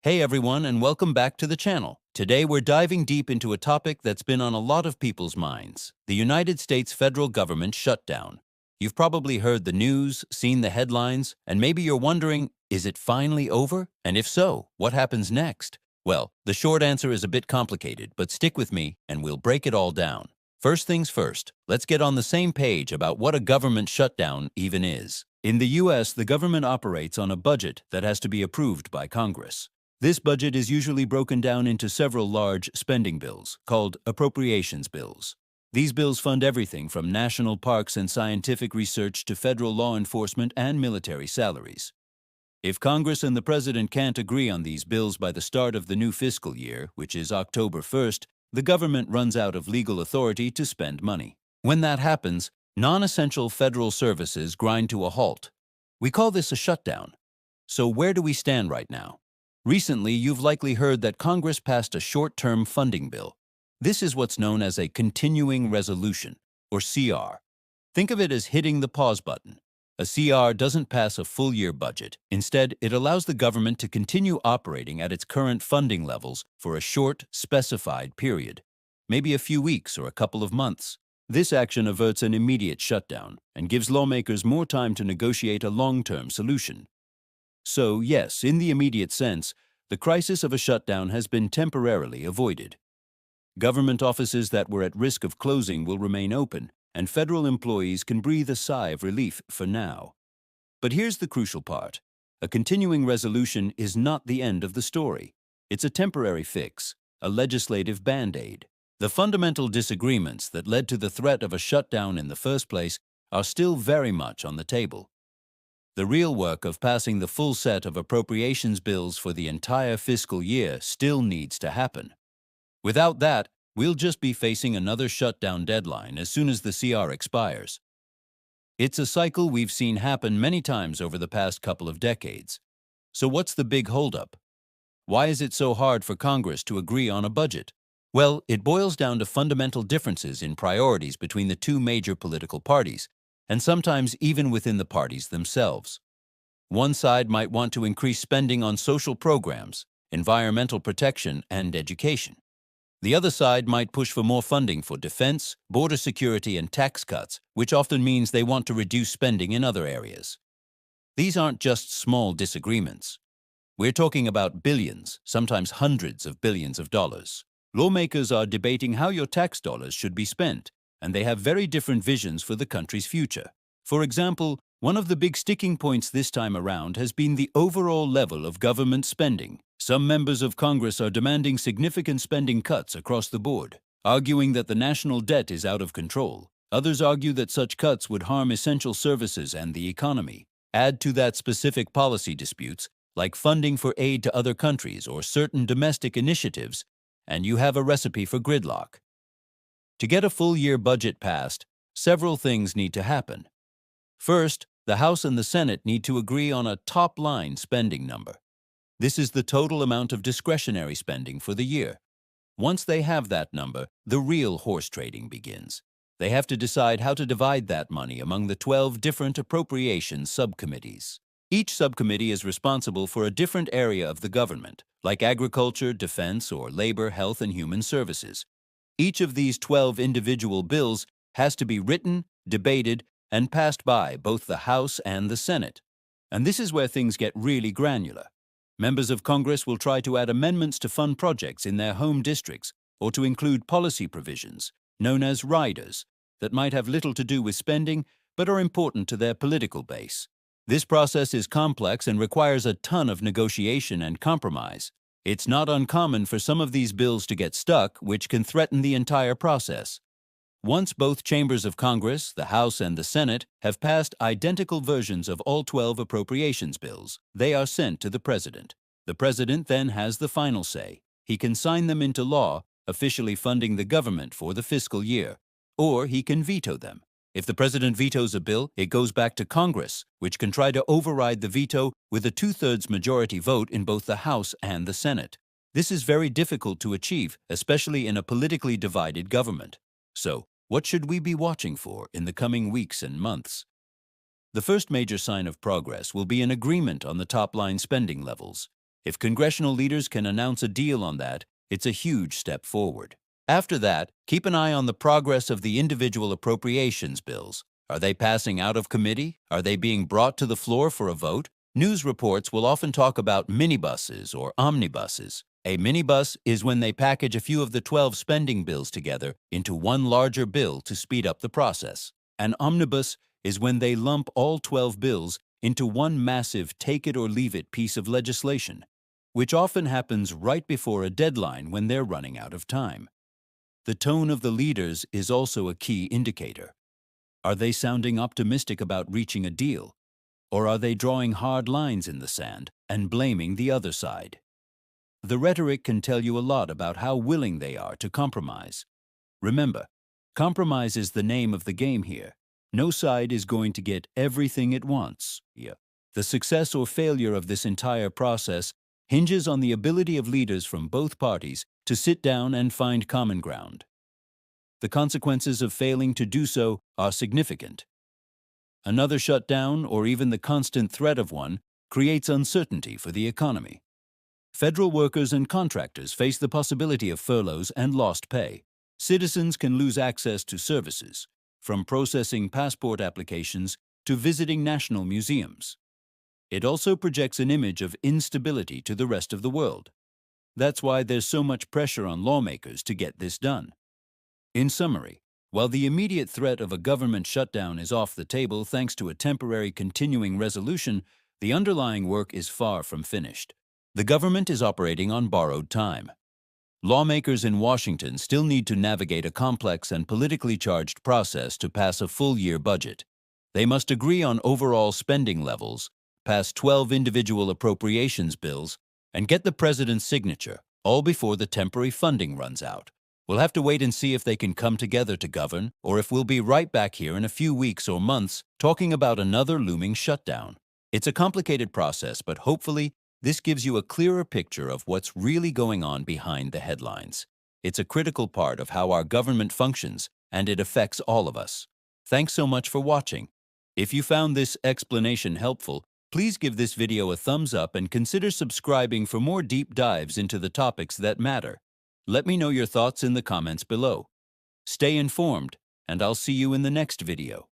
Hey everyone, and welcome back to the channel. Today we're diving deep into a topic that's been on a lot of people's minds, the United States federal government shutdown. You've probably heard the news, seen the headlines, and maybe you're wondering, is it finally over? And if so, what happens next? Well, the short answer is a bit complicated, but stick with me and we'll break it all down. First things first, let's get on the same page about what a government shutdown even is. In the US, the government operates on a budget that has to be approved by Congress. This budget is usually broken down into several large spending bills, called appropriations bills. These bills fund everything from national parks and scientific research to federal law enforcement and military salaries. If Congress and the President can't agree on these bills by the start of the new fiscal year, which is October 1st, the government runs out of legal authority to spend money. When that happens, non-essential federal services grind to a halt. We call this a shutdown. So where do we stand right now? Recently, you've likely heard that Congress passed a short-term funding bill. This is what's known as a continuing resolution, or CR. Think of it as hitting the pause button. A CR doesn't pass a full-year budget. Instead, it allows the government to continue operating at its current funding levels for a short, specified period, maybe a few weeks or a couple of months. This action averts an immediate shutdown and gives lawmakers more time to negotiate a long-term solution. So, yes, in the immediate sense, the crisis of a shutdown has been temporarily avoided. Government offices that were at risk of closing will remain open, and federal employees can breathe a sigh of relief for now. But here's the crucial part. A continuing resolution is not the end of the story. It's a temporary fix, a legislative band-aid. The fundamental disagreements that led to the threat of a shutdown in the first place are still very much on the table. The real work of passing the full set of appropriations bills for the entire fiscal year still needs to happen. Without that, we'll just be facing another shutdown deadline as soon as the CR expires. It's a cycle we've seen happen many times over the past couple of decades. So what's the big holdup? Why is it so hard for Congress to agree on a budget? Well, it boils down to fundamental differences in priorities between the two major political parties, and sometimes even within the parties themselves. One side might want to increase spending on social programs, environmental protection, and education. The other side might push for more funding for defense, border security, and tax cuts, which often means they want to reduce spending in other areas. These aren't just small disagreements. We're talking about billions, sometimes hundreds of billions of dollars. Lawmakers are debating how your tax dollars should be spent, and they have very different visions for the country's future. For example, one of the big sticking points this time around has been the overall level of government spending. Some members of Congress are demanding significant spending cuts across the board, arguing that the national debt is out of control. Others argue that such cuts would harm essential services and the economy. Add to that specific policy disputes, like funding for aid to other countries or certain domestic initiatives, and you have a recipe for gridlock. To get a full-year budget passed, several things need to happen. First, the House and the Senate need to agree on a top-line spending number. This is the total amount of discretionary spending for the year. Once they have that number, the real horse trading begins. They have to decide how to divide that money among the 12 different appropriations subcommittees. Each subcommittee is responsible for a different area of the government, like agriculture, defense, or labor, health, and human services. Each of these 12 individual bills has to be written, debated, and passed by both the House and the Senate. And this is where things get really granular. Members of Congress will try to add amendments to fund projects in their home districts or to include policy provisions, known as riders, that might have little to do with spending but are important to their political base. This process is complex and requires a ton of negotiation and compromise. It's not uncommon for some of these bills to get stuck, which can threaten the entire process. Once both chambers of Congress, the House and the Senate, have passed identical versions of all 12 appropriations bills, they are sent to the President. The President then has the final say. He can sign them into law, officially funding the government for the fiscal year, or he can veto them. If the President vetoes a bill, it goes back to Congress, which can try to override the veto with a 2/3 majority vote in both the House and the Senate. This is very difficult to achieve, especially in a politically divided government. So, what should we be watching for in the coming weeks and months? The first major sign of progress will be an agreement on the top-line spending levels. If congressional leaders can announce a deal on that, it's a huge step forward. After that, keep an eye on the progress of the individual appropriations bills. Are they passing out of committee? Are they being brought to the floor for a vote? News reports will often talk about minibuses or omnibuses. A minibus is when they package a few of the 12 spending bills together into one larger bill to speed up the process. An omnibus is when they lump all 12 bills into one massive take-it-or-leave-it piece of legislation, which often happens right before a deadline when they're running out of time. The tone of the leaders is also a key indicator. Are they sounding optimistic about reaching a deal? Or are they drawing hard lines in the sand and blaming the other side? The rhetoric can tell you a lot about how willing they are to compromise. Remember, compromise is the name of the game here. No side is going to get everything it wants. The success or failure of this entire process hinges on the ability of leaders from both parties to sit down and find common ground. The consequences of failing to do so are significant. Another shutdown, or even the constant threat of one, creates uncertainty for the economy. Federal workers and contractors face the possibility of furloughs and lost pay. Citizens can lose access to services, from processing passport applications to visiting national museums. It also projects an image of instability to the rest of the world. That's why there's so much pressure on lawmakers to get this done. In summary, while the immediate threat of a government shutdown is off the table thanks to a temporary continuing resolution, the underlying work is far from finished. The government is operating on borrowed time. Lawmakers in Washington still need to navigate a complex and politically charged process to pass a full-year budget. They must agree on overall spending levels, pass 12 individual appropriations bills, and get the president's signature, all before the temporary funding runs out. We'll have to wait and see if they can come together to govern, or if we'll be right back here in a few weeks or months talking about another looming shutdown. It's a complicated process, but hopefully this gives you a clearer picture of what's really going on behind the headlines. It's a critical part of how our government functions, and it affects all of us. Thanks so much for watching. If you found this explanation helpful, please give this video a thumbs up and consider subscribing for more deep dives into the topics that matter. Let me know your thoughts in the comments below. Stay informed, and I'll see you in the next video.